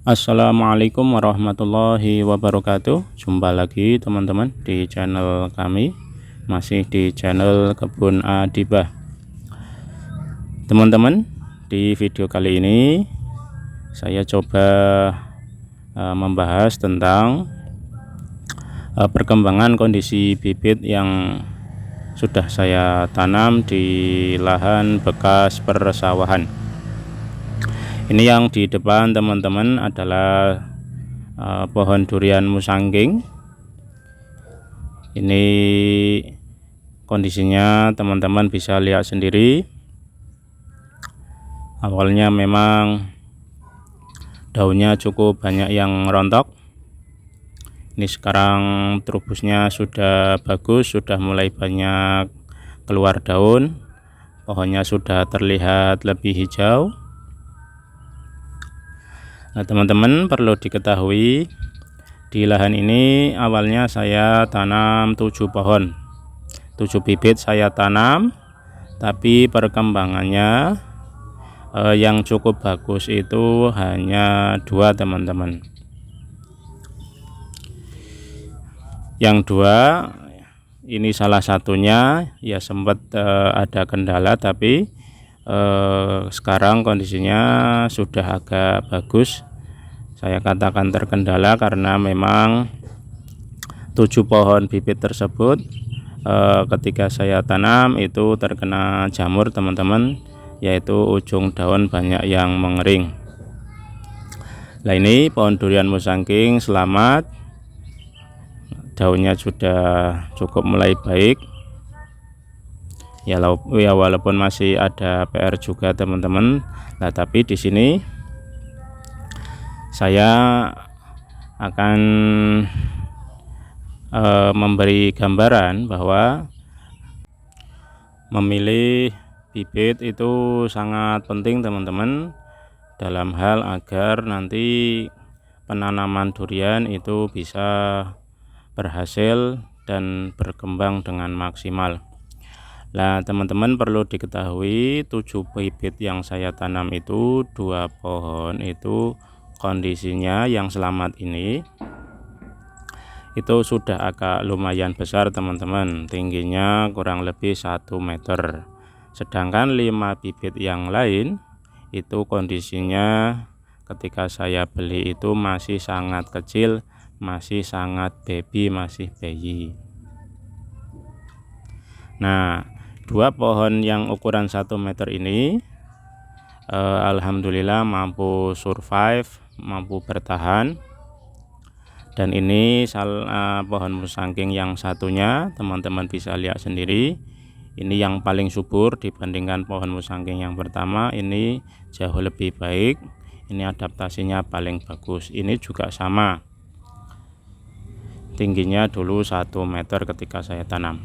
Assalamualaikum warahmatullahi wabarakatuh. Jumpa lagi teman-teman di channel kami, masih di channel Kebun Adibah. Teman-teman, di video kali ini saya coba membahas tentang perkembangan kondisi bibit yang sudah saya tanam di lahan bekas persawahan. Ini yang di depan teman-teman adalah pohon durian musangking. Ini kondisinya teman-teman bisa lihat sendiri. Awalnya memang daunnya cukup banyak yang rontok. Ini sekarang trubusnya sudah bagus, sudah mulai banyak keluar daun. Pohonnya sudah terlihat lebih hijau. Nah, teman-teman perlu diketahui, di lahan ini awalnya saya tanam 7 pohon, 7 bibit saya tanam, tapi perkembangannya yang cukup bagus itu hanya 2 teman-teman. Yang 2 ini salah satunya ya sempat ada kendala, tapi sekarang kondisinya sudah agak bagus. Saya katakan terkendala karena memang 7 pohon bibit tersebut ketika saya tanam itu terkena jamur teman-teman, yaitu ujung daun banyak yang mengering. Nah, ini pohon durian musangking selamat, daunnya sudah cukup mulai baik. Ya walaupun masih ada PR juga teman-teman. Nah, tapi di sini saya akan memberi gambaran bahwa memilih bibit itu sangat penting teman-teman, dalam hal agar nanti penanaman durian itu bisa berhasil dan berkembang dengan maksimal. Nah, teman-teman perlu diketahui, 7 bibit yang saya tanam itu 2 pohon itu kondisinya yang selamat ini itu sudah agak lumayan besar teman-teman, tingginya kurang lebih 1 meter. Sedangkan 5 bibit yang lain itu kondisinya ketika saya beli itu masih sangat kecil, masih sangat baby, masih bayi. Nah, 2 pohon yang ukuran 1 meter ini alhamdulillah mampu survive, mampu bertahan. Dan ini pohon musangking yang satunya teman-teman bisa lihat sendiri, ini yang paling subur dibandingkan pohon musangking yang pertama. Ini jauh lebih baik, ini adaptasinya paling bagus. Ini juga sama, tingginya dulu 1 meter ketika saya tanam.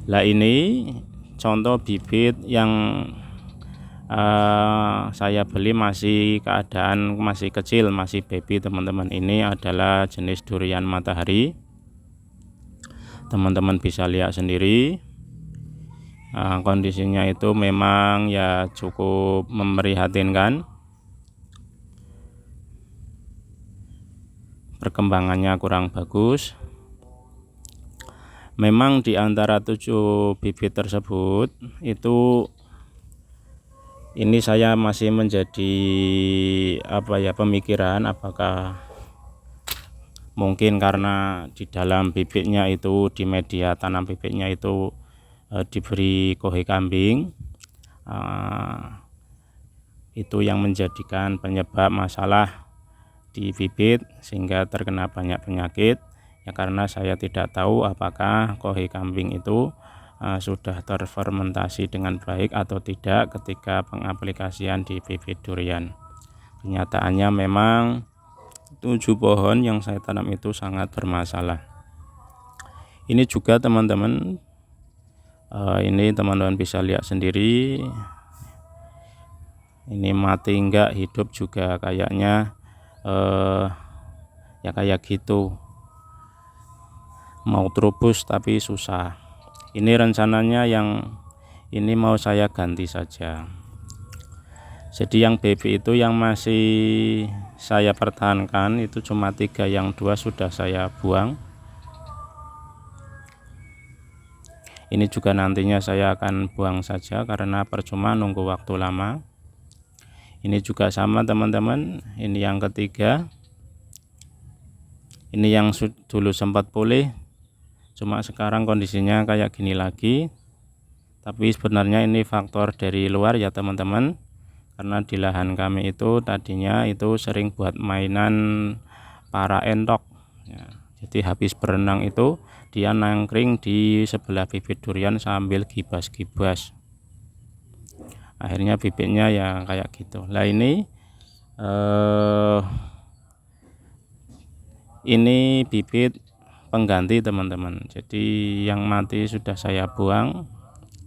Lah, ini contoh bibit yang saya beli masih keadaan masih kecil, masih baby teman-teman. Ini adalah jenis durian matahari, teman-teman bisa lihat sendiri. Kondisinya itu memang ya cukup memprihatinkan, perkembangannya kurang bagus. Memang di antara 7 bibit tersebut itu ini saya masih menjadi pemikiran, apakah mungkin karena di dalam bibitnya itu, di media tanam bibitnya itu diberi kohe kambing, itu yang menjadikan penyebab masalah di bibit sehingga terkena banyak penyakit. Ya, karena saya tidak tahu apakah kohe kambing itu sudah terfermentasi dengan baik atau tidak ketika pengaplikasian di bibit durian. Kenyataannya memang 7 pohon yang saya tanam itu sangat bermasalah. Ini juga teman-teman, ini teman-teman bisa lihat sendiri, ini mati enggak hidup juga kayaknya, ya kayak gitu, mau trubus tapi susah. Ini rencananya yang ini mau saya ganti saja. Jadi yang baby itu yang masih saya pertahankan itu cuma 3, yang 2 sudah saya buang. Ini juga nantinya saya akan buang saja karena percuma nunggu waktu lama. Ini juga sama teman-teman, ini yang ketiga. Ini yang dulu sempat pulih, cuma sekarang kondisinya kayak gini lagi. Tapi sebenarnya ini faktor dari luar ya teman-teman, karena di lahan kami itu tadinya itu sering buat mainan para entok ya. Jadi habis berenang itu dia nangkring di sebelah bibit durian sambil gibas-gibas, akhirnya bibitnya ya kayak gitu lah. Ini bibit pengganti teman-teman, jadi yang mati sudah saya buang,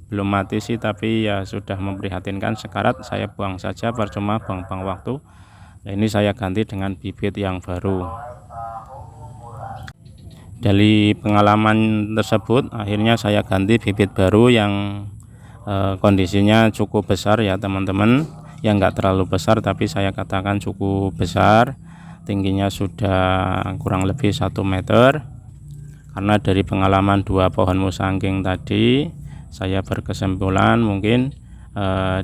belum mati sih tapi ya sudah memprihatinkan, sekarat saya buang saja, percuma buang-buang waktu. Nah, ini saya ganti dengan bibit yang baru. Dari pengalaman tersebut akhirnya saya ganti bibit baru yang kondisinya cukup besar ya teman-teman, yang enggak terlalu besar tapi saya katakan cukup besar, tingginya sudah kurang lebih 1 meter. Karena dari pengalaman 2 pohon musangking tadi, saya berkesimpulan mungkin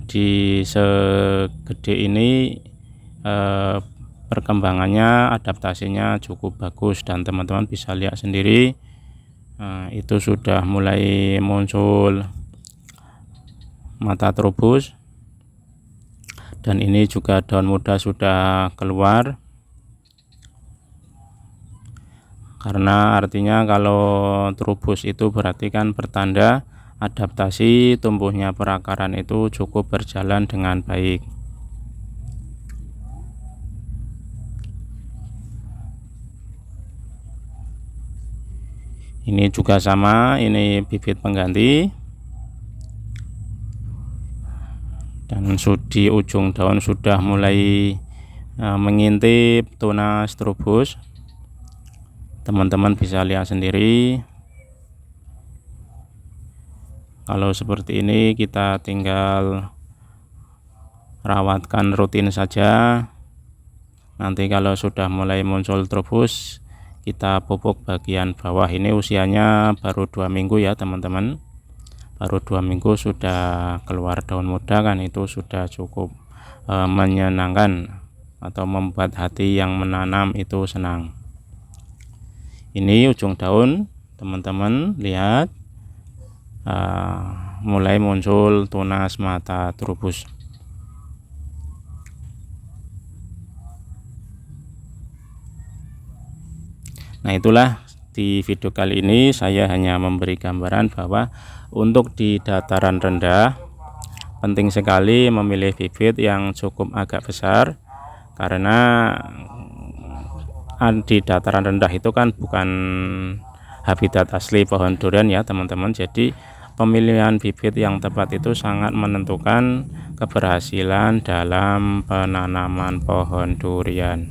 di segede ini perkembangannya, adaptasinya cukup bagus, dan teman-teman bisa lihat sendiri itu sudah mulai muncul mata trubus, dan ini juga daun muda sudah keluar. Karena artinya kalau trubus itu berarti kan pertanda adaptasi tumbuhnya perakaran itu cukup berjalan dengan baik. Ini juga sama, ini bibit pengganti, dan di ujung daun sudah mulai mengintip tunas trubus. Teman-teman bisa lihat sendiri. Kalau seperti ini kita tinggal rawatkan rutin saja. Nanti kalau sudah mulai muncul trubus, kita pupuk bagian bawah. Ini usianya baru 2 minggu ya teman-teman, baru 2 minggu sudah keluar daun muda, kan itu sudah cukup menyenangkan atau membuat hati yang menanam itu senang. Ini ujung daun teman-teman lihat mulai muncul tunas mata trubus. Nah, itulah di video kali ini saya hanya memberi gambaran bahwa untuk di dataran rendah penting sekali memilih bibit yang cukup agak besar, karena di dataran rendah itu kan bukan habitat asli pohon durian ya teman-teman. Jadi pemilihan bibit yang tepat itu sangat menentukan keberhasilan dalam penanaman pohon durian.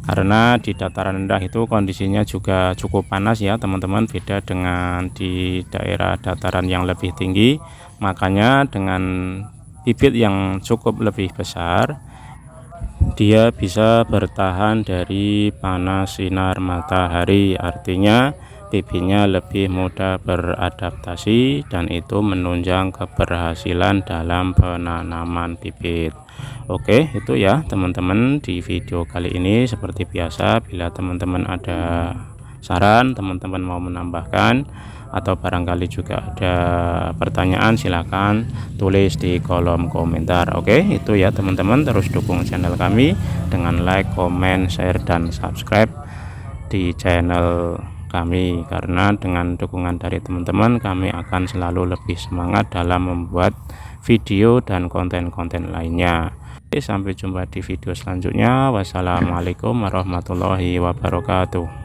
Karena di dataran rendah itu kondisinya juga cukup panas ya teman-teman, beda dengan di daerah dataran yang lebih tinggi. Makanya dengan bibit yang cukup lebih besar, dia bisa bertahan dari panas sinar matahari, artinya bibitnya lebih mudah beradaptasi, dan itu menunjang keberhasilan dalam penanaman bibit. Oke, itu ya teman-teman di video kali ini. Seperti biasa, bila teman-teman ada saran, teman-teman mau menambahkan, atau barangkali juga ada pertanyaan, silahkan tulis di kolom komentar. Oke, itu ya teman-teman. Terus dukung channel kami dengan like, comment, share, dan subscribe di channel kami, karena dengan dukungan dari teman-teman kami akan selalu lebih semangat dalam membuat video dan konten-konten lainnya. Oke, sampai jumpa di video selanjutnya. Wassalamualaikum warahmatullahi wabarakatuh.